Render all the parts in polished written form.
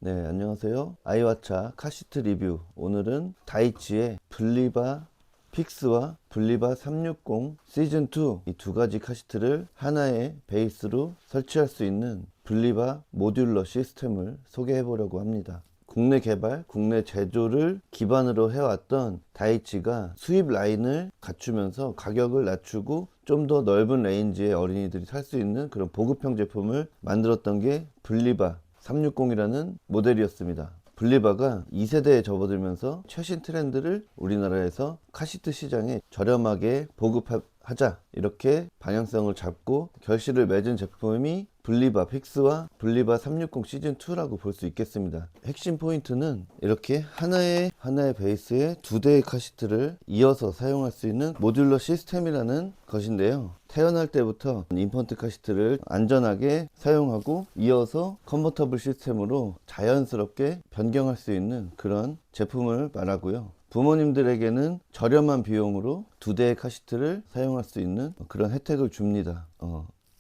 네, 안녕하세요. 아이와차 카시트 리뷰. 오늘은 다이치의 블리바 픽스와 블리바 360 시즌2 이 두 가지 카시트를 하나의 베이스로 설치할 수 있는 블리바 모듈러 시스템을 소개해 보려고 합니다. 국내 개발, 국내 제조를 기반으로 해왔던 다이치가 수입 라인을 갖추면서 가격을 낮추고 좀 더 넓은 레인지의 어린이들이 살 수 있는 그런 보급형 제품을 만들었던 게 블리바 360이라는 모델이었습니다. 블리바가 2세대에 접어들면서 최신 트렌드를 우리나라에서 카시트 시장에 저렴하게 보급하자 이렇게 방향성을 잡고 결실을 맺은 제품이 블리바 픽스와 블리바 360 시즌2라고 볼 수 있겠습니다. 핵심 포인트는 이렇게 하나의 베이스에 두 대의 카시트를 이어서 사용할 수 있는 모듈러 시스템이라는 것인데요. 태어날 때부터 인펀트 카시트를 안전하게 사용하고 이어서 컨버터블 시스템으로 자연스럽게 변경할 수 있는 그런 제품을 말하고요. 부모님들에게는 저렴한 비용으로 두 대의 카시트를 사용할 수 있는 그런 혜택을 줍니다.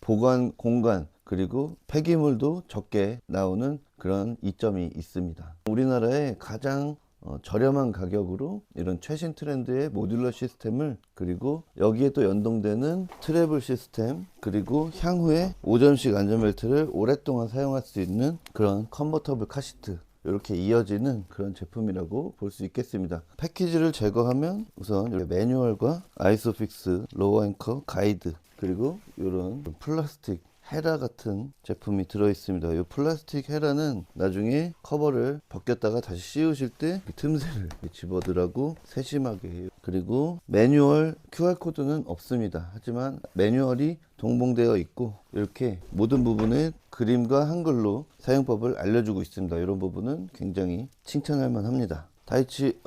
보관 공간 그리고 폐기물도 적게 나오는 그런 이점이 있습니다. 우리나라에 가장 저렴한 가격으로 이런 최신 트렌드의 모듈러 시스템을, 그리고 여기에 또 연동되는 트래블 시스템, 그리고 향후에 5점씩 안전벨트를 오랫동안 사용할 수 있는 그런 컨버터블 카시트, 이렇게 이어지는 그런 제품이라고 볼 수 있겠습니다. 패키지를 제거하면 우선 매뉴얼과 아이소픽스 로어 앵커 가이드, 그리고 이런 플라스틱 헤라 같은 제품이 들어 있습니다. 이 플라스틱 헤라는 나중에 커버를 벗겼다가 다시 씌우실 때 틈새를 집어들라고 세심하게 해요. 그리고 매뉴얼 QR코드는 없습니다. 하지만 매뉴얼이 동봉되어 있고 이렇게 모든 부분에 그림과 한글로 사용법을 알려주고 있습니다. 이런 부분은 굉장히 칭찬할 만합니다. 다이치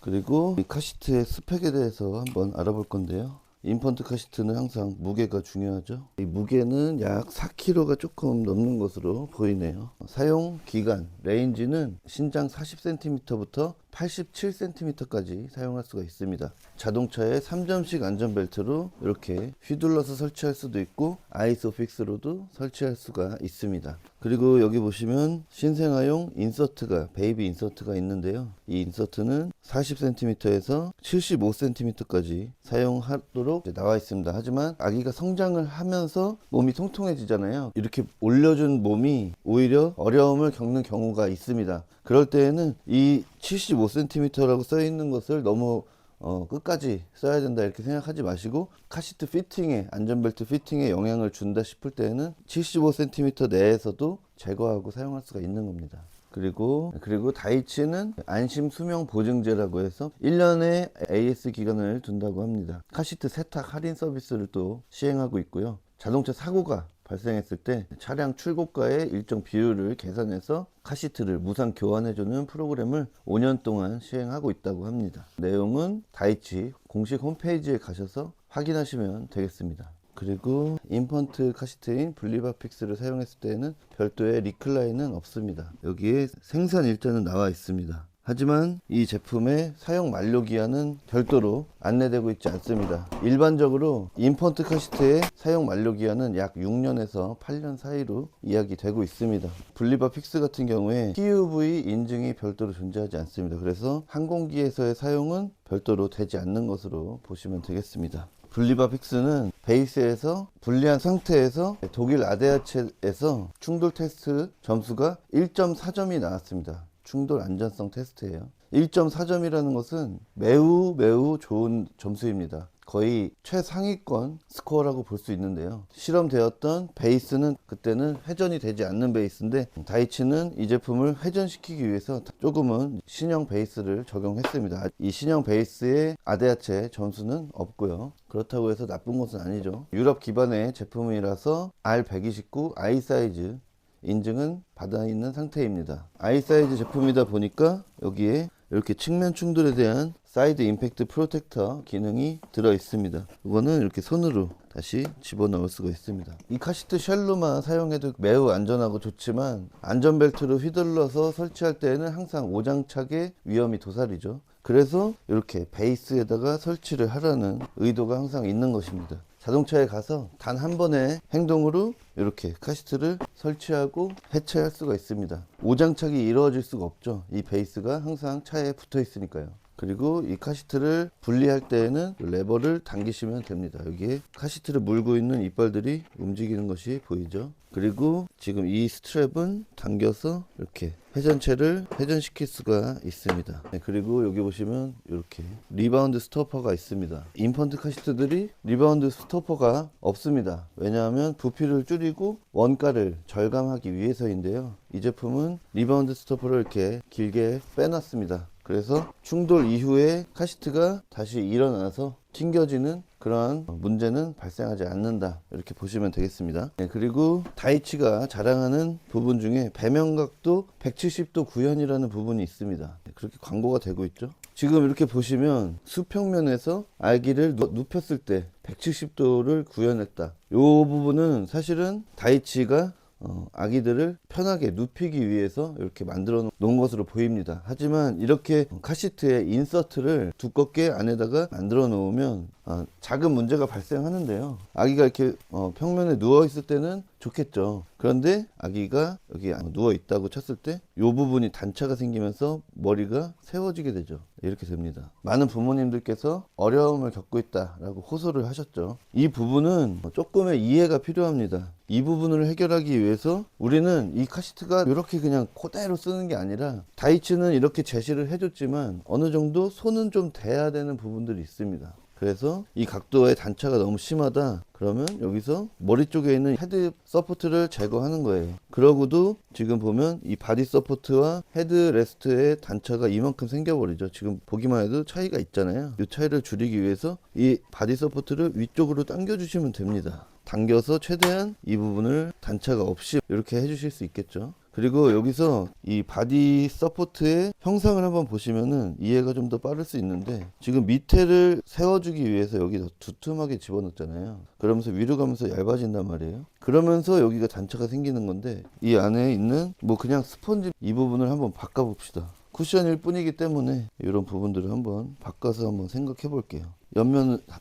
그리고 이 카시트의 스펙에 대해서 한번 알아볼 건데요. 인펀트 카시트는 항상 무게가 중요하죠. 이 무게는 약 4kg가 조금 넘는 것으로 보이네요. 사용 기간, 레인지는 신장 40cm부터 87cm까지 사용할 수가 있습니다. 자동차에 3점씩 안전벨트로 이렇게 휘둘러서 설치할 수도 있고 아이소픽스로도 설치할 수가 있습니다. 그리고 여기 보시면 신생아용 인서트가, 베이비 인서트가 있는데요. 이 인서트는 40cm에서 75cm까지 사용하도록 나와 있습니다. 하지만 아기가 성장을 하면서 몸이 통통해지잖아요. 이렇게 올려준 몸이 오히려 어려움을 겪는 경우가 있습니다. 그럴 때에는 이 75cm라고 써 있는 것을 너무 끝까지 써야 된다 이렇게 생각하지 마시고, 카시트 피팅에, 안전벨트 피팅에 영향을 준다 싶을 때에는 75cm 내에서도 제거하고 사용할 수가 있는 겁니다. 그리고 다이치는 안심 수명 보증제라고 해서 1년의 AS 기간을 둔다고 합니다. 카시트 세탁 할인 서비스를 또 시행하고 있고요. 자동차 사고가 발생했을 때 차량 출고가의 일정 비율을 계산해서 카시트를 무상 교환해주는 프로그램을 5년 동안 시행하고 있다고 합니다. 내용은 다이치 공식 홈페이지에 가셔서 확인하시면 되겠습니다. 그리고 인펀트 카시트인 블리바 픽스를 사용했을 때는 별도의 리클라인은 없습니다. 여기에 생산 일자는 나와 있습니다. 하지만 이 제품의 사용 만료 기한은 별도로 안내되고 있지 않습니다. 일반적으로 인펀트 카시트의 사용 만료 기한은 약 6년에서 8년 사이로 이야기되고 있습니다. 블리바 픽스 같은 경우에 PUV 인증이 별도로 존재하지 않습니다. 그래서 항공기에서의 사용은 별도로 되지 않는 것으로 보시면 되겠습니다. 블리바 픽스는 베이스에서 분리한 상태에서 독일 아데아체에서 충돌 테스트 점수가 1.4점이 나왔습니다. 충돌 안전성 테스트예요. 1.4점이라는 것은 매우 좋은 점수입니다. 거의 최상위권 스코어라고 볼 수 있는데요. 실험되었던 베이스는 그때는 회전이 되지 않는 베이스인데, 다이치는 이 제품을 회전시키기 위해서 조금은 신형 베이스를 적용했습니다. 이 신형 베이스의 아데아체 점수는 없고요. 그렇다고 해서 나쁜 것은 아니죠. 유럽 기반의 제품이라서 R129 I 사이즈 인증은 받아 있는 상태입니다. I 사이즈 제품이다 보니까 여기에 이렇게 측면 충돌에 대한 사이드 임팩트 프로텍터 기능이 들어 있습니다. 이거는 이렇게 손으로 다시 집어넣을 수가 있습니다. 이 카시트 쉘로만 사용해도 매우 안전하고 좋지만 안전벨트로 휘둘러서 설치할 때에는 항상 오장착의 위험이 도사리죠. 그래서 이렇게 베이스에다가 설치를 하라는 의도가 항상 있는 것입니다. 자동차에 가서 단 한 번의 행동으로 이렇게 카시트를 설치하고 해체할 수가 있습니다. 오장착이 이루어질 수가 없죠. 이 베이스가 항상 차에 붙어 있으니까요. 그리고 이 카시트를 분리할 때에는 레버를 당기시면 됩니다. 여기에 카시트를 물고 있는 이빨들이 움직이는 것이 보이죠. 그리고 지금 이 스트랩은 당겨서 이렇게 회전체를 회전시킬 수가 있습니다. 네, 그리고 여기 보시면 이렇게 리바운드 스토퍼가 있습니다. 인펀트 카시트들이 리바운드 스토퍼가 없습니다. 왜냐하면 부피를 줄이고 원가를 절감하기 위해서인데요. 이 제품은 리바운드 스토퍼를 이렇게 길게 빼놨습니다. 그래서 충돌 이후에 카시트가 다시 일어나서 튕겨지는 그러한 문제는 발생하지 않는다, 이렇게 보시면 되겠습니다. 네, 그리고 다이치가 자랑하는 부분 중에 배면각도 170도 구현이라는 부분이 있습니다. 네, 그렇게 광고가 되고 있죠. 지금 이렇게 보시면 수평면에서 알기를 눕혔을 때 170도를 구현했다. 이 부분은 사실은 다이치가 아기들을 편하게 눕히기 위해서 이렇게 만들어 놓은 것으로 보입니다. 하지만 이렇게 카시트에 인서트를 두껍게 안에다가 만들어 놓으면 작은 문제가 발생하는데요. 아기가 이렇게 평면에 누워 있을 때는 좋겠죠. 그런데 아기가 여기 누워 있다고 쳤을 때 이 부분이 단차가 생기면서 머리가 세워지게 되죠. 이렇게 됩니다. 많은 부모님들께서 어려움을 겪고 있다라고 호소를 하셨죠. 이 부분은 조금의 이해가 필요합니다. 이 부분을 해결하기 위해서 우리는 이 카시트가 이렇게 그냥 그대로 쓰는 게 아니라, 다이치는 이렇게 제시를 해줬지만 어느 정도 손은 좀 대야 되는 부분들이 있습니다. 그래서 이 각도의 단차가 너무 심하다 그러면 여기서 머리 쪽에 있는 헤드 서포트를 제거하는 거예요. 그러고도 지금 보면 이 바디 서포트와 헤드 레스트의 단차가 이만큼 생겨버리죠. 지금 보기만 해도 차이가 있잖아요. 이 차이를 줄이기 위해서 이 바디 서포트를 위쪽으로 당겨 주시면 됩니다. 당겨서 최대한 이 부분을 단차가 없이 이렇게 해주실 수 있겠죠. 그리고 여기서 이 바디 서포트의 형상을 한번 보시면은 이해가 좀 더 빠를 수 있는데, 지금 밑에를 세워주기 위해서 여기 더 두툼하게 집어넣잖아요. 그러면서 위로 가면서 얇아진단 말이에요. 그러면서 여기가 단차가 생기는 건데, 이 안에 있는 뭐 그냥 스펀지 이 부분을 한번 바꿔 봅시다. 쿠션일 뿐이기 때문에 이런 부분들을 한번 바꿔서 한번 생각해 볼게요.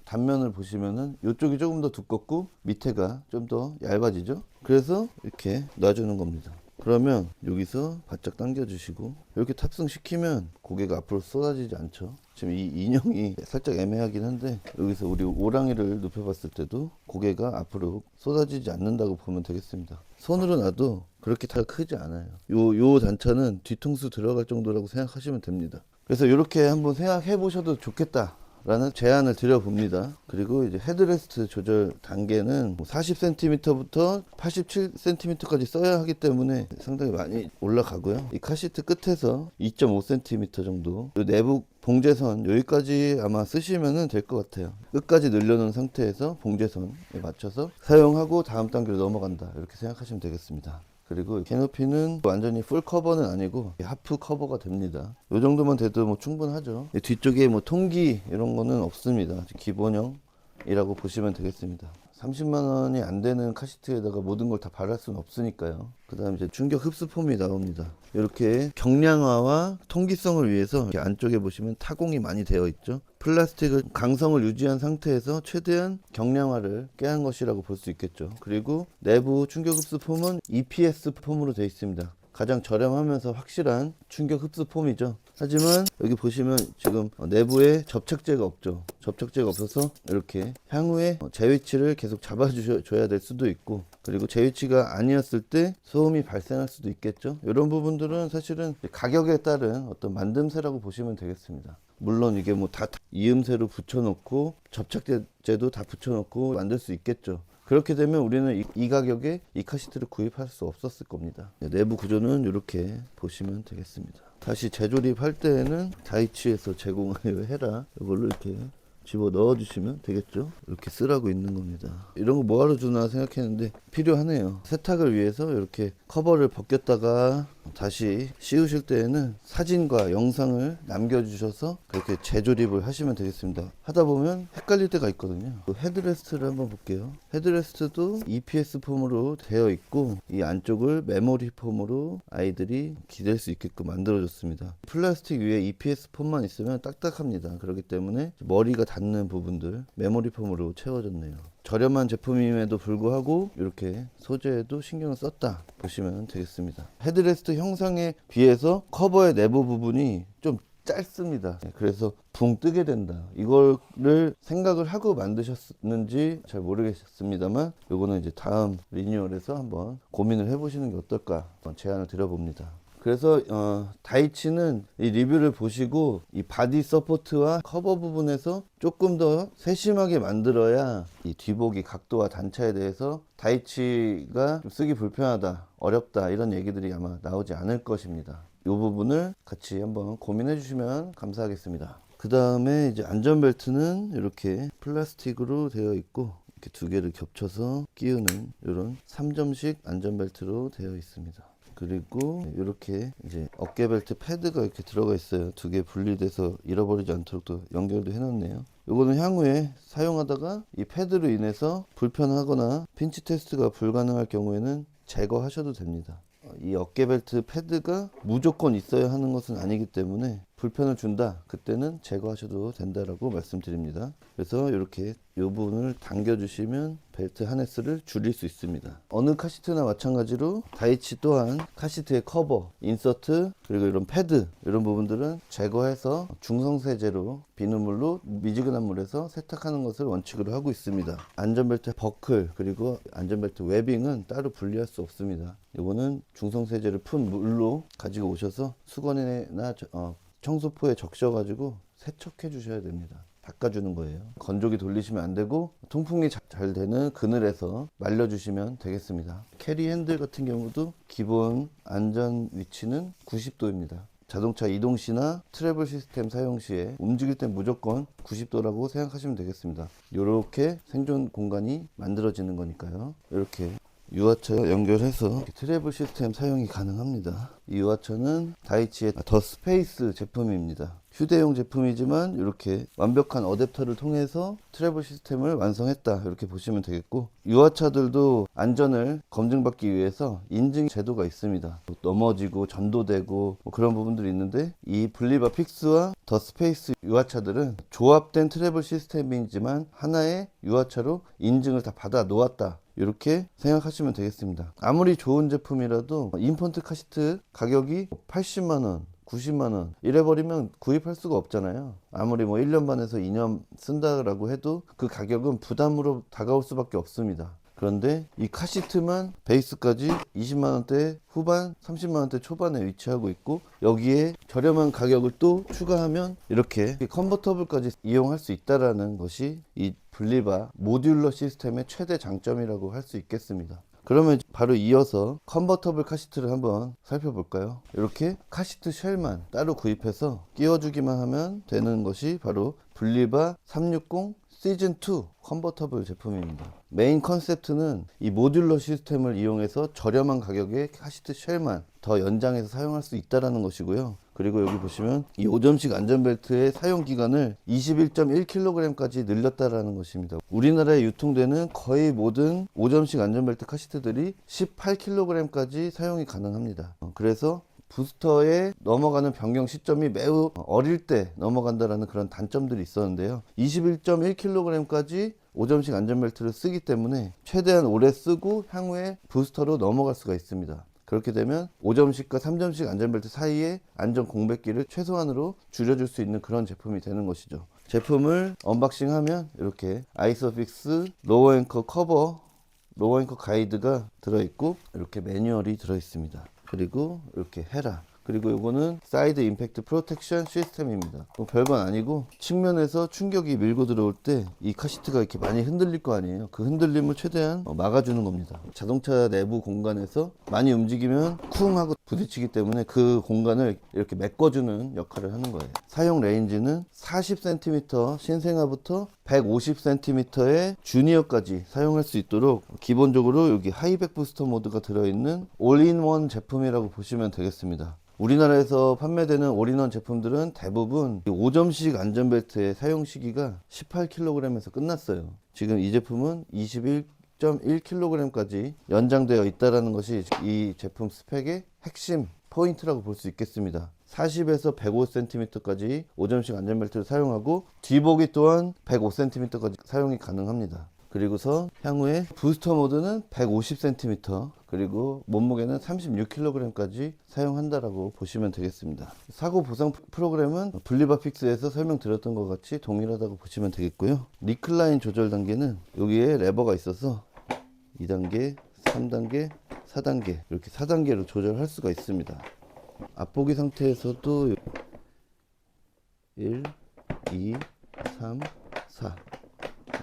단면을 보시면은 이쪽이 조금 더 두껍고 밑에가 좀 더 얇아지죠. 그래서 이렇게 놔주는 겁니다. 그러면 여기서 바짝 당겨 주시고 이렇게 탑승시키면 고개가 앞으로 쏟아지지 않죠. 지금 이 인형이 살짝 애매하긴 한데, 여기서 우리 오랑이를 눕혀 봤을 때도 고개가 앞으로 쏟아지지 않는다고 보면 되겠습니다. 손으로 놔도 그렇게 다 크지 않아요. 요 단차는 뒤통수 들어갈 정도라고 생각하시면 됩니다. 그래서 이렇게 한번 생각해 보셔도 좋겠다 라는 제안을 드려봅니다. 그리고 이제 헤드레스트 조절 단계는 40cm부터 87cm까지 써야 하기 때문에 상당히 많이 올라가고요. 이 카시트 끝에서 2.5cm 정도, 이 내부 봉제선 여기까지 아마 쓰시면 될 것 같아요. 끝까지 늘려놓은 상태에서 봉제선에 맞춰서 사용하고 다음 단계로 넘어간다, 이렇게 생각하시면 되겠습니다. 그리고 캐노피는 완전히 풀 커버는 아니고 하프 커버가 됩니다. 이 정도만 돼도 뭐 충분하죠. 뒤쪽에 뭐 통기 이런 거는 없습니다. 기본형이라고 보시면 되겠습니다. 30만 원이 안 되는 카시트에다가 모든 걸 다 바를 수는 없으니까요. 그 다음에 이제 충격 흡수 폼이 나옵니다. 이렇게 경량화와 통기성을 위해서 이렇게 안쪽에 보시면 타공이 많이 되어 있죠. 플라스틱을 강성을 유지한 상태에서 최대한 경량화를 꾀한 것이라고 볼 수 있겠죠. 그리고 내부 충격 흡수 폼은 EPS 폼으로 되어 있습니다. 가장 저렴하면서 확실한 충격 흡수 폼이죠. 하지만 여기 보시면 지금 내부에 접착제가 없죠. 접착제가 없어서 이렇게 향후에 제 위치를 계속 잡아줘야 될 수도 있고, 그리고 제 위치가 아니었을 때 소음이 발생할 수도 있겠죠. 이런 부분들은 사실은 가격에 따른 어떤 만듦새라고 보시면 되겠습니다. 물론 이게 뭐 다 이음새로 붙여놓고 접착제도 다 붙여놓고 만들 수 있겠죠. 그렇게 되면 우리는 이 가격에 이 카시트를 구입할 수 없었을 겁니다. 내부 구조는 이렇게 보시면 되겠습니다. 다시 재조립할 때에는 다이치에서 제공하여 해라, 이걸로 이렇게 집어 넣어 주시면 되겠죠. 이렇게 쓰라고 있는 겁니다. 이런 거 뭐하러 주나 생각했는데 필요하네요. 세탁을 위해서 이렇게 커버를 벗겼다가 다시 씌우실 때에는 사진과 영상을 남겨주셔서 그렇게 재조립을 하시면 되겠습니다. 하다 보면 헷갈릴 때가 있거든요. 헤드레스트를 한번 볼게요. 헤드레스트도 EPS 폼으로 되어 있고, 이 안쪽을 메모리 폼으로 아이들이 기댈 수 있게끔 만들어줬습니다. 플라스틱 위에 EPS 폼만 있으면 딱딱합니다. 그렇기 때문에 머리가 닿는 부분들 메모리 폼으로 채워졌네요. 저렴한 제품임에도 불구하고 이렇게 소재에도 신경을 썼다 보시면 되겠습니다. 헤드레스트 형상에 비해서 커버의 내부 부분이 좀 짧습니다. 그래서 붕 뜨게 된다. 이거를 생각을 하고 만드셨는지 잘 모르겠습니다만 요거는 이제 다음 리뉴얼에서 한번 고민을 해보시는 게 어떨까 한번 제안을 드려봅니다. 그래서 다이치는 이 리뷰를 보시고 이 바디 서포트와 커버 부분에서 조금 더 세심하게 만들어야 이 뒤보기 각도와 단차에 대해서 다이치가 좀 쓰기 불편하다, 어렵다 이런 얘기들이 아마 나오지 않을 것입니다. 이 부분을 같이 한번 고민해 주시면 감사하겠습니다. 그 다음에 이제 안전벨트는 이렇게 플라스틱으로 되어 있고 이렇게 두 개를 겹쳐서 끼우는 이런 3점식 안전벨트로 되어 있습니다. 그리고 이렇게 이제 어깨벨트 패드가 이렇게 들어가 있어요. 두 개 분리돼서 잃어버리지 않도록 또 연결도 해놨네요. 이거는 향후에 사용하다가 이 패드로 인해서 불편하거나 핀치 테스트가 불가능할 경우에는 제거하셔도 됩니다. 이 어깨벨트 패드가 무조건 있어야 하는 것은 아니기 때문에 불편을 준다, 그때는 제거하셔도 된다라고 말씀드립니다. 그래서 이렇게 이 부분을 당겨 주시면 벨트 하네스를 줄일 수 있습니다. 어느 카시트나 마찬가지로 다이치 또한 카시트의 커버, 인서트, 그리고 이런 패드 이런 부분들은 제거해서 중성세제로 비누물로 미지근한 물에서 세탁하는 것을 원칙으로 하고 있습니다. 안전벨트 버클 그리고 안전벨트 웨빙은 따로 분리할 수 없습니다. 이거는 중성세제를 푼 물로 가지고 오셔서 수건이나 청소포에 적셔 가지고 세척해 주셔야 됩니다. 닦아주는 거예요. 건조기 돌리시면 안 되고 통풍이 잘 되는 그늘에서 말려주시면 되겠습니다. 캐리 핸들 같은 경우도 기본 안전 위치는 90도입니다. 자동차 이동 시나 트래블 시스템 사용 시에 움직일 땐 무조건 90도라고 생각하시면 되겠습니다. 이렇게 생존 공간이 만들어지는 거니까요. 이렇게 유화차 연결해서 트래블 시스템 사용이 가능합니다. 이 유화차는 다이치의 더 스페이스 제품입니다. 휴대용 제품이지만 이렇게 완벽한 어댑터를 통해서 트래블 시스템을 완성했다, 이렇게 보시면 되겠고, 유화차들도 안전을 검증받기 위해서 인증 제도가 있습니다. 넘어지고 전도되고 그런 부분들이 있는데, 이 블리바 픽스와 더 스페이스 유화차들은 조합된 트래블 시스템이지만 하나의 유화차로 인증을 다 받아 놓았다, 이렇게 생각하시면 되겠습니다. 아무리 좋은 제품이라도 인펀트 카시트 가격이 80만원 90만원 이래버리면 구입할 수가 없잖아요. 아무리 1년 반에서 2년 쓴다라고 해도 그 가격은 부담으로 다가올 수밖에 없습니다. 그런데 이 카시트만 베이스까지 20만원대 후반 30만원대 초반에 위치하고 있고, 여기에 저렴한 가격을 또 추가하면 이렇게 컨버터블까지 이용할 수 있다는 것이 이 블리바 모듈러 시스템의 최대 장점이라고 할 수 있겠습니다. 그러면 바로 이어서 컨버터블 카시트를 한번 살펴볼까요? 이렇게 카시트 쉘만 따로 구입해서 끼워주기만 하면 되는 것이 바로 블리바 360 시즌2 컨버터블 제품입니다. 메인 컨셉트는 이 모듈러 시스템을 이용해서 저렴한 가격에 카시트 쉘만 더 연장해서 사용할 수 있다는 것이고요. 그리고 여기 보시면 이 5점식 안전벨트의 사용 기간을 21.1kg까지 늘렸다라는 것입니다. 우리나라에 유통되는 거의 모든 5점식 안전벨트 카시트들이 18kg까지 사용이 가능합니다. 그래서 부스터에 넘어가는 변경 시점이 매우 어릴 때 넘어간다라는 그런 단점들이 있었는데요. 21.1kg까지 5점식 안전벨트를 쓰기 때문에 최대한 오래 쓰고 향후에 부스터로 넘어갈 수가 있습니다. 그렇게 되면 5점식과 3점식 안전벨트 사이에 안전 공백기를 최소한으로 줄여줄 수 있는 그런 제품이 되는 것이죠. 제품을 언박싱하면 이렇게 아이소픽스 로어 앵커 커버, 로어 앵커 가이드가 들어있고 이렇게 매뉴얼이 들어있습니다. 그리고 이렇게 헤라, 그리고 이거는 사이드 임팩트 프로텍션 시스템입니다. 별건 아니고 측면에서 충격이 밀고 들어올 때 이 카시트가 이렇게 많이 흔들릴 거 아니에요. 그 흔들림을 최대한 막아주는 겁니다. 자동차 내부 공간에서 많이 움직이면 쿵 하고 부딪히기 때문에 그 공간을 이렇게 메꿔주는 역할을 하는 거예요. 사용 레인지는 40cm 신생아부터 150cm의 주니어까지 사용할 수 있도록 기본적으로 여기 하이백 부스터 모드가 들어있는 올인원 제품이라고 보시면 되겠습니다. 우리나라에서 판매되는 올인원 제품들은 대부분 5점식 안전벨트의 사용 시기가 18kg에서 끝났어요. 지금 이 제품은 21.1kg까지 연장되어 있다는 것이 이 제품 스펙의 핵심 포인트라고 볼 수 있겠습니다. 40에서 105cm까지 5점식 안전벨트를 사용하고 뒤보기 또한 105cm까지 사용이 가능합니다. 그리고서 향후에 부스터 모드는 150cm, 그리고 몸무게는 36kg까지 사용한다라고 보시면 되겠습니다. 사고 보상 프로그램은 블리바픽스에서 설명드렸던 것 같이 동일하다고 보시면 되겠고요. 리클라인 조절 단계는 여기에 레버가 있어서 2단계, 3단계, 4단계 이렇게 4단계로 조절할 수가 있습니다. 앞보기 상태에서도 1, 2, 3, 4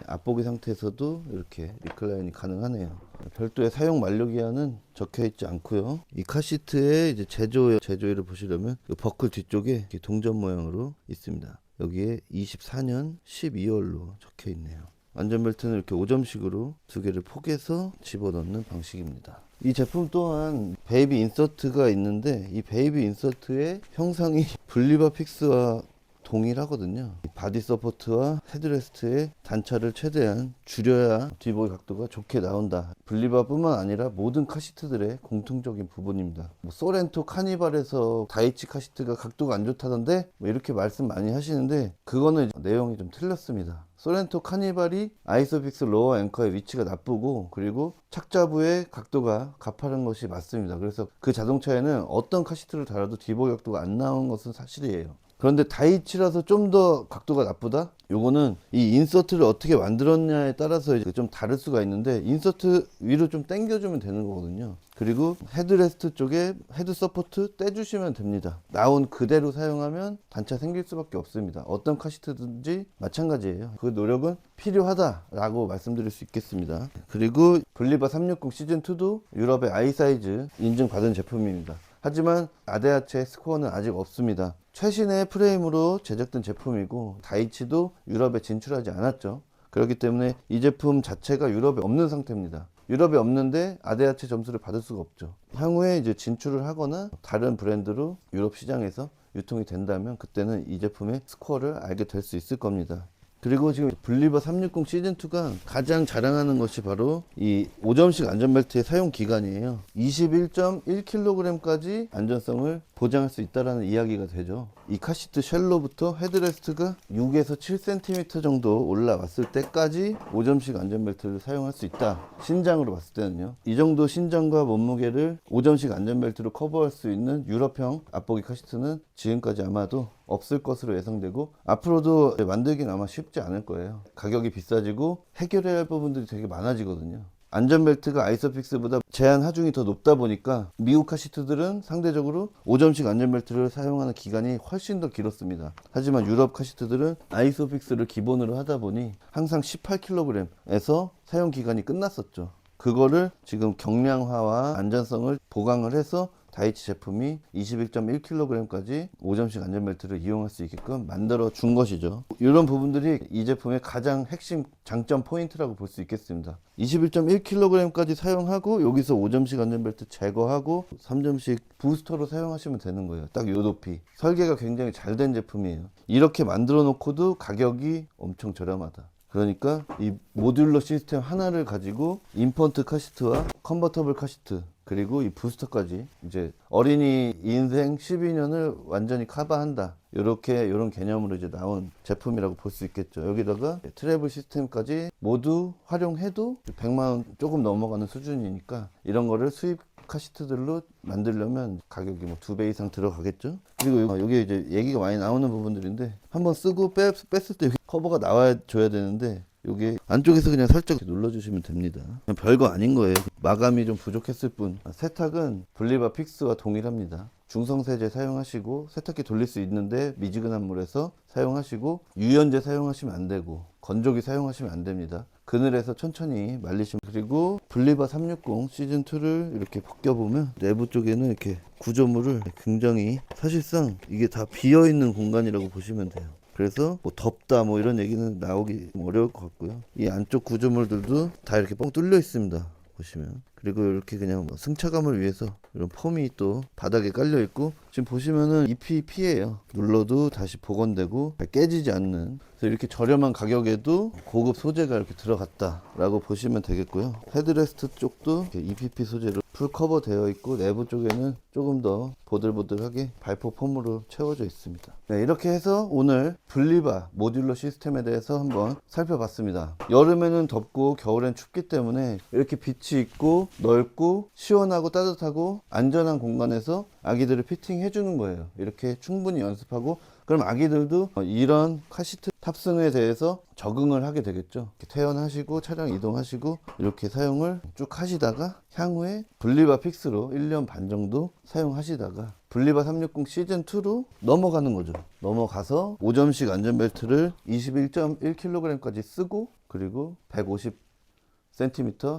앞보기 상태에서도 이렇게 리클라인이 가능하네요. 별도의 사용 만료 기한은 적혀 있지 않고요. 이 카시트의 이제 제조일을 보시려면 버클 뒤쪽에 이렇게 동전 모양으로 있습니다. 여기에 24년 12월로 적혀 있네요. 안전벨트는 이렇게 5점식으로 두 개를 포개서 집어넣는 방식입니다. 이 제품 또한 베이비 인서트가 있는데 이 베이비 인서트의 형상이 블리바픽스와 동일하거든요. 바디 서포트와 헤드레스트의 단차를 최대한 줄여야 뒤보기 각도가 좋게 나온다. 블리바뿐만 아니라 모든 카시트들의 공통적인 부분입니다. 소렌토 카니발에서 다이치 카시트가 각도가 안 좋다던데 이렇게 말씀 많이 하시는데 그거는 내용이 좀 틀렸습니다. 소렌토 카니발이 아이소픽스 로어 앵커의 위치가 나쁘고 그리고 착자부의 각도가 가파른 것이 맞습니다. 그래서 그 자동차에는 어떤 카시트를 달아도 뒤보기 각도가 안 나온 것은 사실이에요. 그런데 다이치라서 좀 더 각도가 나쁘다? 요거는 이 인서트를 어떻게 만들었냐에 따라서 좀 다를 수가 있는데 인서트 위로 좀 당겨주면 되는 거거든요. 그리고 헤드레스트 쪽에 헤드 서포트 떼주시면 됩니다. 나온 그대로 사용하면 단차 생길 수밖에 없습니다. 어떤 카시트든지 마찬가지예요. 그 노력은 필요하다라고 말씀드릴 수 있겠습니다. 그리고 블리바 360 시즌2도 유럽의 아이사이즈 인증받은 제품입니다. 하지만 아데아체 스코어는 아직 없습니다. 최신의 프레임으로 제작된 제품이고 다이치도 유럽에 진출하지 않았죠. 그렇기 때문에 이 제품 자체가 유럽에 없는 상태입니다. 유럽에 없는데 아데아체 점수를 받을 수가 없죠. 향후에 이제 진출을 하거나 다른 브랜드로 유럽 시장에서 유통이 된다면 그때는 이 제품의 스코어를 알게 될 수 있을 겁니다. 그리고 지금 블리바 360 시즌2가 가장 자랑하는 것이 바로 이 5점식 안전벨트의 사용 기간이에요. 21.1kg까지 안전성을 보장할 수 있다는 이야기가 되죠. 이 카시트 쉘로부터 헤드레스트가 6에서 7cm 정도 올라왔을 때까지 5점식 안전벨트를 사용할 수 있다. 신장으로 봤을 때는요. 이 정도 신장과 몸무게를 5점식 안전벨트로 커버할 수 있는 유럽형 앞보기 카시트는 지금까지 아마도 없을 것으로 예상되고 앞으로도 만들긴 아마 쉽지 않을 거예요. 가격이 비싸지고 해결해야 할 부분들이 되게 많아지거든요. 안전벨트가 아이소픽스보다 제한 하중이 더 높다 보니까 미국 카시트들은 상대적으로 5점식 안전벨트를 사용하는 기간이 훨씬 더 길었습니다. 하지만 유럽 카시트들은 아이소픽스를 기본으로 하다 보니 항상 18kg에서 사용 기간이 끝났었죠. 그거를 지금 경량화와 안전성을 보강을 해서 다이치 제품이 21.1kg까지 5점식 안전벨트를 이용할 수 있게끔 만들어 준 것이죠. 이런 부분들이 이 제품의 가장 핵심 장점 포인트라고 볼 수 있겠습니다. 21.1kg까지 사용하고 여기서 5점식 안전벨트 제거하고 3점식 부스터로 사용하시면 되는 거예요. 딱 요 높이. 설계가 굉장히 잘 된 제품이에요. 이렇게 만들어 놓고도 가격이 엄청 저렴하다. 그러니까 이 모듈러 시스템 하나를 가지고 인펀트 카시트와 컨버터블 카시트 그리고 이 부스터까지 이제 어린이 인생 12년을 완전히 커버한다. 이런 개념으로 이제 나온 제품이라고 볼 수 있겠죠. 여기다가 트래블 시스템까지 모두 활용해도 100만 원 조금 넘어가는 수준이니까 이런 거를 수입 카시트들로 만들려면 가격이 뭐 2배 이상 들어가겠죠. 그리고 여기 이제 얘기가 많이 나오는 부분들인데 한번 쓰고 뺐을 때 커버가 나와 줘야 되는데 여기 안쪽에서 그냥 살짝 눌러주시면 됩니다. 그냥 별거 아닌 거예요. 마감이 좀 부족했을 뿐. 세탁은 블리바 픽스와 동일합니다. 중성세제 사용하시고 세탁기 돌릴 수 있는데 미지근한 물에서 사용하시고 유연제 사용하시면 안 되고 건조기 사용하시면 안 됩니다. 그늘에서 천천히 말리시면. 그리고 블리바 360 시즌2를 이렇게 벗겨보면 내부 쪽에는 이렇게 구조물을 굉장히 사실상 이게 다 비어있는 공간이라고 보시면 돼요. 그래서 뭐 덥다 뭐 이런 얘기는 나오기 어려울 것 같고요. 이 안쪽 구조물들도 다 이렇게 뻥 뚫려 있습니다. 보시면. 그리고 이렇게 그냥 뭐 승차감을 위해서 이런 폼이 또 바닥에 깔려 있고, 지금 보시면은 EPP예요. 눌러도 다시 복원되고 깨지지 않는, 그래서 이렇게 저렴한 가격에도 고급 소재가 이렇게 들어갔다라고 보시면 되겠고요. 헤드레스트 쪽도 이렇게 EPP 소재로 풀 커버 되어 있고, 내부 쪽에는 조금 더 보들보들하게 발포 폼으로 채워져 있습니다. 네, 이렇게 해서 오늘 분리바 모듈러 시스템에 대해서 한번 살펴봤습니다. 여름에는 덥고 겨울엔 춥기 때문에 이렇게 빛이 있고 넓고 시원하고 따뜻하고 안전한 공간에서 아기들을 피팅해 주는 거예요. 이렇게 충분히 연습하고, 그럼 아기들도 이런 카시트 탑승에 대해서 적응을 하게 되겠죠. 이렇게 퇴원하시고 차량 이동하시고 이렇게 사용을 쭉 하시다가 향후에 분리바 픽스로 1년 반 정도 사용하시다가 분리바 360 시즌2로 넘어가는 거죠. 넘어가서 5점씩 안전벨트를 21.1kg까지 쓰고, 그리고 150cm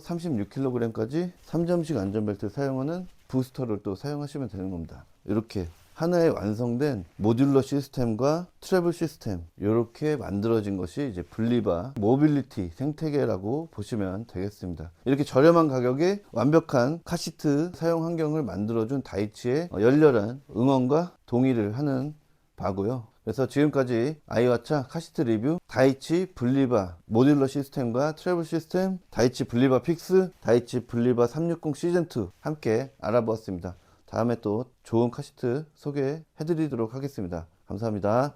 36kg까지 3점씩 안전벨트 사용하는 부스터를 또 사용하시면 되는 겁니다. 이렇게 하나의 완성된 모듈러 시스템과 트래블 시스템, 이렇게 만들어진 것이 이제 분리바 모빌리티 생태계라고 보시면 되겠습니다. 이렇게 저렴한 가격에 완벽한 카시트 사용 환경을 만들어준 다이치의 열렬한 응원과 동의를 하는 바고요. 그래서 지금까지 아이와차 카시트 리뷰, 다이치 분리바 모듈러 시스템과 트래블 시스템, 다이치 분리바 픽스, 다이치 분리바 360 시즌2 함께 알아보았습니다. 다음에 또 좋은 카시트 소개해 드리도록 하겠습니다. 감사합니다.